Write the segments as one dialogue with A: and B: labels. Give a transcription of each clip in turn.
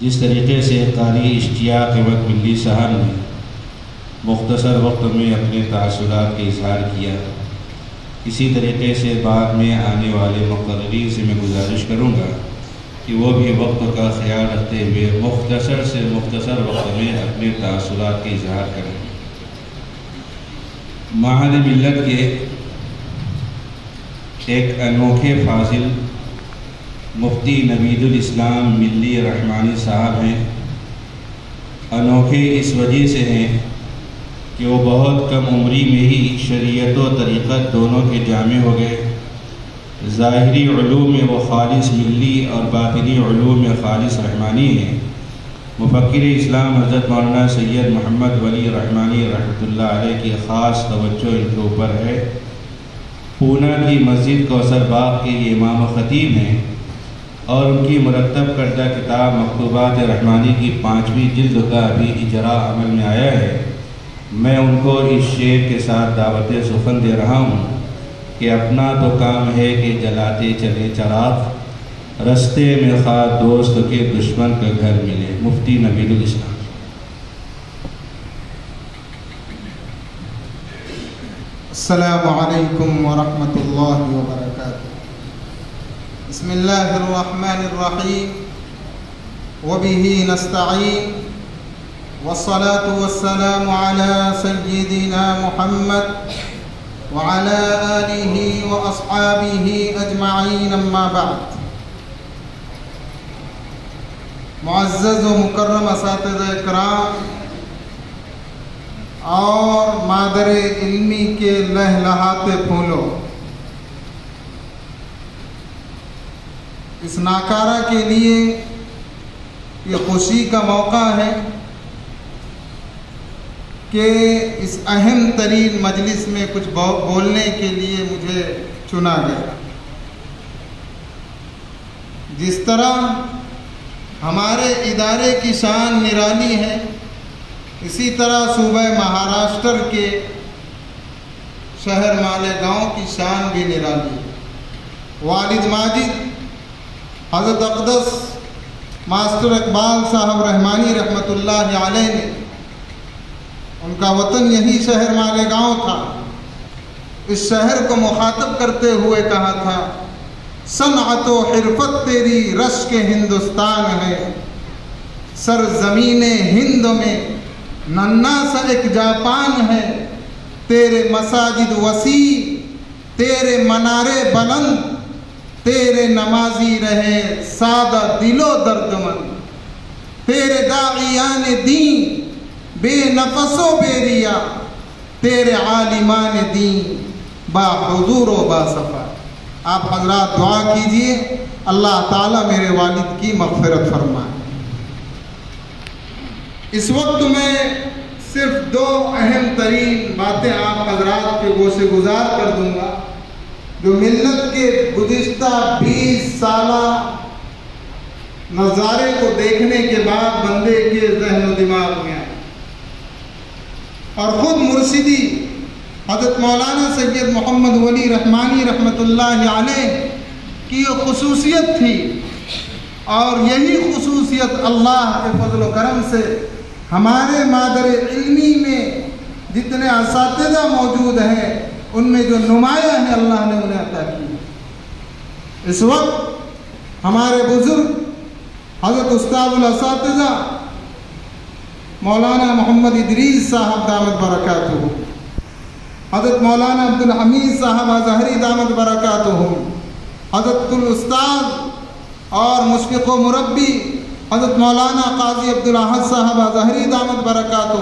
A: جس طریقے سے قاری اشتیاق احمد ملی صاحب نے مختصر وقت میں اپنے تاثرات کا اظہار کیا، اسی طریقے سے بعد میں آنے والے مقررین سے میں گزارش کروں گا کہ وہ بھی وقت کا خیال رکھتے ہوئے مختصر سے مختصر وقت میں اپنے تاثرات کا اظہار کریں۔ معہد ملت کے ایک انوکھے فاضل مفتی نوید الاسلام ملی رحمانی صاحب ہیں۔ انوکھے اس وجہ سے ہیں کہ وہ بہت کم عمری میں ہی شریعت و طریقت دونوں کے جامع ہو گئے۔ ظاہری علوم میں وہ خالص ملی اور باطنی علوم میں خالص رحمانی ہیں۔ مفکر اسلام حضرت مولانا سید محمد ولی رحمانی رحمۃ اللہ علیہ کی خاص توجہ ان کے اوپر ہے۔ پونا کی مسجد کوثر باغ کے یہ امام و خطیب ہیں اور ان کی مرتب کردہ کتاب مکتوبات رحمانی کی 5ویں جلد کا ابھی اجراء عمل میں آیا ہے۔ میں ان کو اس شعر کے ساتھ دعوت سخن دے رہا ہوں کہ اپنا تو کام ہے کہ جلاتے چلے چراغ، رستے میں خواہ دوست کے دشمن کا گھر ملے۔ مفتی نوید الاسلام۔
B: السلام علیکم ورحمۃ اللہ وبرکاتہ۔ بسم اللہ الرحمن الرحیم وبہ نستعین والصلاة والسلام على سیدنا محمد وعلى آلہ واصحابہ اجمعین، اما بعد۔ معزز و مکرم اساتذہ کرام اور مادر علمی کے لہلہاتے پھولوں، اس ناکارہ کے لیے یہ خوشی کا موقع ہے کہ اس اہم ترین مجلس میں کچھ بولنے کے لیے مجھے چنا گیا۔ جس طرح ہمارے ادارے کی شان نرالی ہے، اسی طرح صوبہ مہاراشٹر کے شہر مالیگاؤں کی شان بھی نرالی ہے۔ والد ماجد حضرت اقدس ماسٹر اقبال صاحب رحمانی رحمۃ اللہ علیہ نے، ان کا وطن یہی شہر مالیگاؤں تھا، اس شہر کو مخاطب کرتے ہوئے کہا تھا، صنعت و حرفت تیری رشک ہندوستان ہے، سرزمین ہند میں ننھا سا ایک جاپان ہے، تیرے مساجد وسیع، تیرے منارے بلند، تیرے نمازی رہے سادہ دل و درد مند، تیرے داعیان دین بے نفس و بے ریا، تیرے عالمان دین با حضور و با صفا۔ آپ حضرات دعا کیجئے اللہ تعالیٰ میرے والد کی مغفرت فرمائے۔ اس وقت میں صرف 2 اہم ترین باتیں آپ حضرات کے گوشے گزار کر دوں گا، جو ملت کے گزشتہ 20 سالہ نظارے کو دیکھنے کے بعد بندے کے ذہن و دماغ میں آئے، اور خود مرشدی حضرت مولانا سید محمد ولی رحمانی رحمۃ اللہ علیہ کی یہ خصوصیت تھی، اور یہی خصوصیت اللہ کے فضل و کرم سے ہمارے مادر علمی میں جتنے اساتذہ موجود ہیں ان میں جو نمایاں ہیں اللہ نے انہیں عطا کی۔ اس وقت ہمارے بزرگ حضرت استاد الاساتذہ مولانا محمد ادریس صاحب دامت برکاتہ، حضرت مولانا عبدالحمید صاحب ازہری دامت برکاتہ، حضرت الاستاذ اور مشفق و مربی حضرت مولانا قاضی عبدالاحد صاحب ازہری دامت برکاتہ،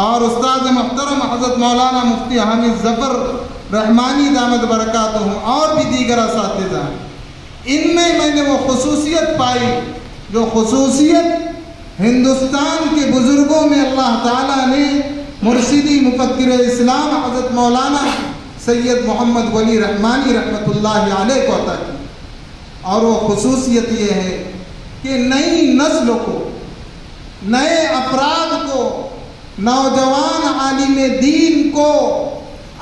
B: اور استاد محترم حضرت مولانا مفتی حامد ظفر رحمانی دامت برکاتہ، اور بھی دیگر اساتذہ۔ ان میں نے وہ خصوصیت پائی جو خصوصیت ہندوستان کے بزرگوں میں اللہ تعالیٰ نے مرشدی مفکر اسلام حضرت مولانا سید محمد ولی رحمانی رحمۃ اللہ علیہ کو عطا کی، اور وہ خصوصیت یہ ہے کہ نئی نسل کو، نئے افراد کو، نوجوان عالم دین کو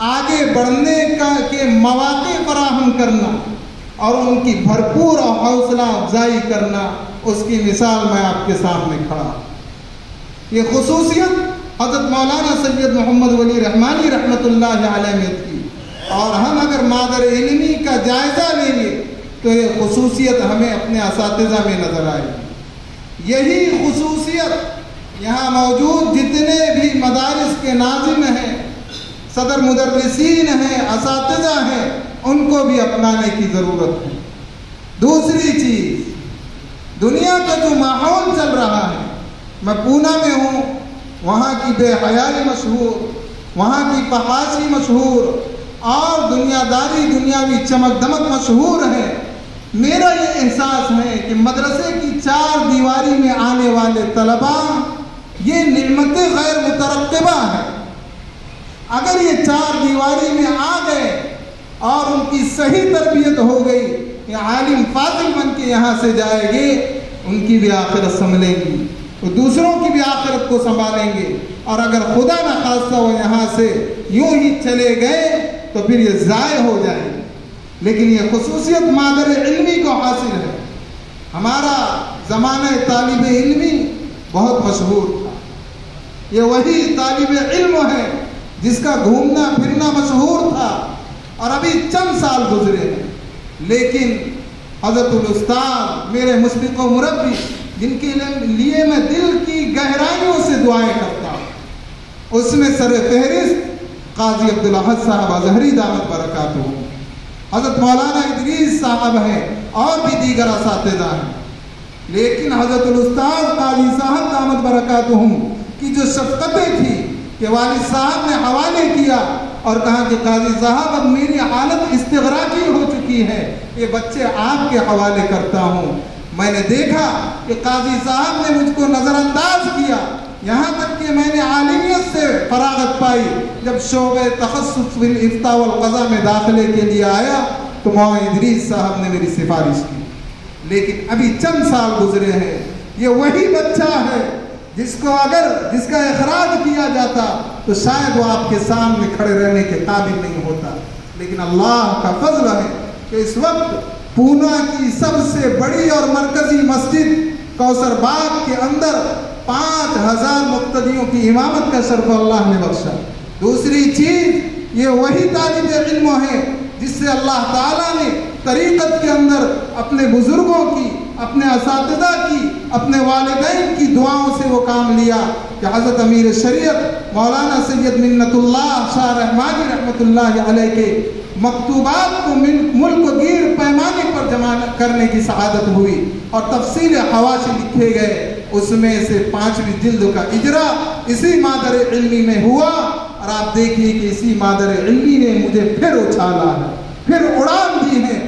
B: آگے بڑھنے کے مواقع فراہم کرنا اور ان کی بھرپور حوصلہ افزائی کرنا، اس کی مثال میں آپ کے سامنے کھڑا۔ یہ خصوصیت حضرت مولانا سید محمد ولی رحمانی رحمۃ اللہ علیہ میں تھی، اور ہم اگر مادر علمی کا جائزہ لیں گے تو یہ خصوصیت ہمیں اپنے اساتذہ میں نظر آئے گی۔ یہی خصوصیت یہاں موجود جتنے بھی مدارس کے ناظم ہیں، صدر مدرسین ہیں، اساتذہ ہیں، ان کو بھی اپنانے کی ضرورت ہے۔ دوسری چیز، دنیا کا جو ماحول چل رہا ہے، میں پونا میں ہوں، وہاں کی بے حیائی مشہور، وہاں کی فحاشی مشہور، اور دنیا داری دنیاوی چمک دمک مشہور ہے۔ میرا یہ احساس ہے کہ مدرسے کی 4 دیواری میں آنے والے طلباء یہ نعمت غیر مترقبہ ہے۔ اگر یہ 4 دیواری میں آ گئے اور ان کی صحیح تربیت ہو گئی، یہ عالم فاضل بن کے یہاں سے جائے گے، ان کی بھی آخرت سنبھلے گی، وہ دوسروں کی بھی آخرت کو سنبھالیں گے۔ اور اگر خدا نہ خواستہ وہ یہاں سے یوں ہی چلے گئے تو پھر یہ ضائع ہو جائے گی۔ لیکن یہ خصوصیت مادر علمی کو حاصل ہے۔ ہمارا زمانہ طالب علمی بہت مشہور تھا، یہ وہی طالب علم ہے جس کا گھومنا پھرنا مشہور تھا، اور ابھی چند سال گزرے ہیں، لیکن حضرت الاستاذ میرے مشفق و مربی، جن کے لیے میں دل کی گہرائیوں سے دعائیں کرتا ہوں، اس میں سر فہرست قاضی عبدالاحد صاحب ازہری دامت برکاتہ، حضرت مولانا ادریس صاحب ہیں، اور بھی دیگر اساتذہ ہیں۔ لیکن حضرت الاستاذ قاضی صاحب دامت برکاتہ کی جو شفقتیں تھی کہ والد صاحب نے حوالے کیا اور کہا کہ قاضی صاحب اب میری حالت استغراقی ہو چکی ہے، یہ بچے آپ کے حوالے کرتا ہوں۔ میں نے دیکھا کہ قاضی صاحب نے مجھ کو نظر انداز کیا، یہاں تک کہ میں نے عالمیت سے فراغت پائی۔ جب شعبہ تخصص فی الافتاء والقضاء میں داخلے کے لیے آیا تو مولانا ادریس صاحب نے میری سفارش کی، لیکن ابھی چند سال گزرے ہیں، یہ وہی بچہ ہے جس کا اخراج کیا جاتا تو شاید وہ آپ کے سامنے کھڑے رہنے کے قابل نہیں ہوتا۔ لیکن اللہ کا فضل ہے کہ اس وقت پونا کی سب سے بڑی اور مرکزی مسجد کوثر باغ کے اندر 5000 مقتدیوں کی امامت کا شرف اللہ نے بخشا۔ دوسری چیز، یہ وہی طالب علم ہے جس سے اللہ تعالیٰ نے طریقت کے اندر اپنے بزرگوں کی، اپنے اساتذہ کی، اپنے والدین کی دعاؤں سے وہ کام لیا کہ حضرت امیر شریعت مولانا سید منت اللہ شاہ رحمانی رحمۃ اللہ علیہ کے مکتوبات کو ملک گیر پیمانے پر جمع کرنے کی سعادت ہوئی، اور تفصیل حواشی لکھے گئے، اس میں سے 5ویں جلد کا اجرا اسی مادر علمی میں ہوا۔ اور آپ دیکھیے کہ اسی مادر علمی نے مجھے پھر اچھالا ہے، پھر اڑان دی ہے۔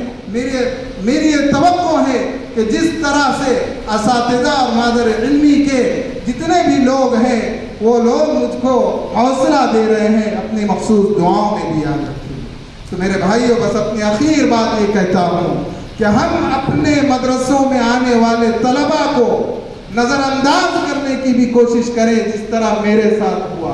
B: میری یہ توقع ہے کہ جس طرح سے اساتذہ اور مادر علمی کے جتنے بھی لوگ ہیں وہ لوگ مجھ کو حوصلہ دے رہے ہیں، اپنی مخصوص دعاؤں میں بھی یاد رکھیں۔ تو میرے بھائیوں، بس اپنی آخر بات یہ کہتا ہوں کہ ہم اپنے مدرسوں میں آنے والے طلباء کو نظر انداز کرنے کی بھی کوشش کریں، جس طرح میرے ساتھ ہوا۔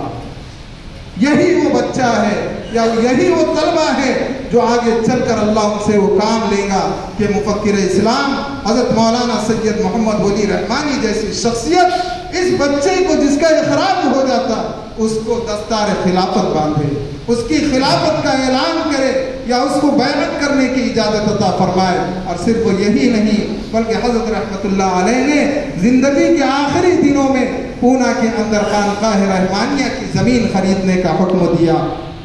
B: یہی وہ بچہ ہے یا یہی وہ طلبہ ہے جو آگے چل کر اللہ سے وہ کام لے گا کہ مفکر اسلام حضرت مولانا سید محمد ولی رحمانی جیسی شخصیت اس بچے کو جس کا اخراج ہو جاتا اس کو دستار خلافت باندھے، اس کی خلافت کا اعلان کرے یا اس کو بیعت کرنے کی اجازت عطا فرمائے۔ اور صرف یہی نہیں بلکہ حضرت رحمت اللہ علیہ نے زندگی کے آخری دنوں میں پونا کے اندر خانقاہ رحمانیہ کی زمین خریدنے کا حکم دیا۔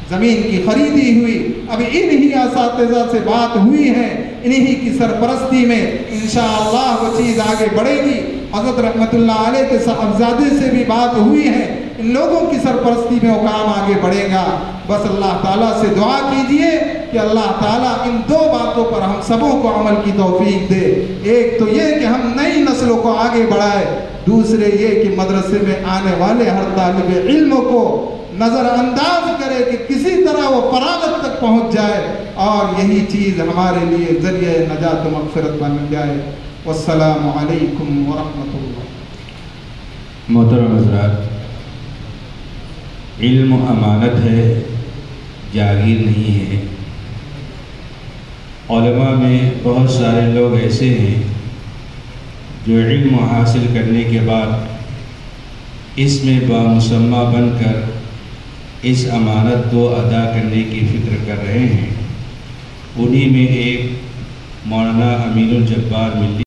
B: زمین کی خریدی ہوئی، اب انہی اساتذہ سے بات ہوئی ہے، انہی کی سرپرستی میں انشاءاللہ وہ چیز آگے بڑھے گی۔ حضرت رحمت اللہ علیہ کے صاحبزادے سے بھی بات ہوئی ہے، ان لوگوں کی سرپرستی میں وہ کام آگے بڑھے گا۔ بس اللہ تعالیٰ سے دعا کیجئے کہ اللہ تعالیٰ ان 2 باتوں پر ہم سبوں کو عمل کی توفیق دے۔ ایک تو یہ کہ ہم نئی نسلوں کو آگے بڑھائے، دوسرے یہ کہ مدرسے میں آنے والے ہر طالب علم کو نظر انداز کرے کہ کسی طرح وہ فراغت تک پہنچ جائے، اور یہی چیز ہمارے لیے ذریعہ نجات و مغفرت بن جائے۔ والسلام علیکم ورحمۃ اللہ۔
A: محترم حضرات، علم امانت ہے، جاگیر نہیں ہے۔ علماء میں بہت سارے لوگ ایسے ہیں جو علم حاصل کرنے کے بعد اس میں بامسمہ بن کر اس امانت کو ادا کرنے کی فکر کر رہے ہیں، انہی میں ایک مولانا امین الجبار ملی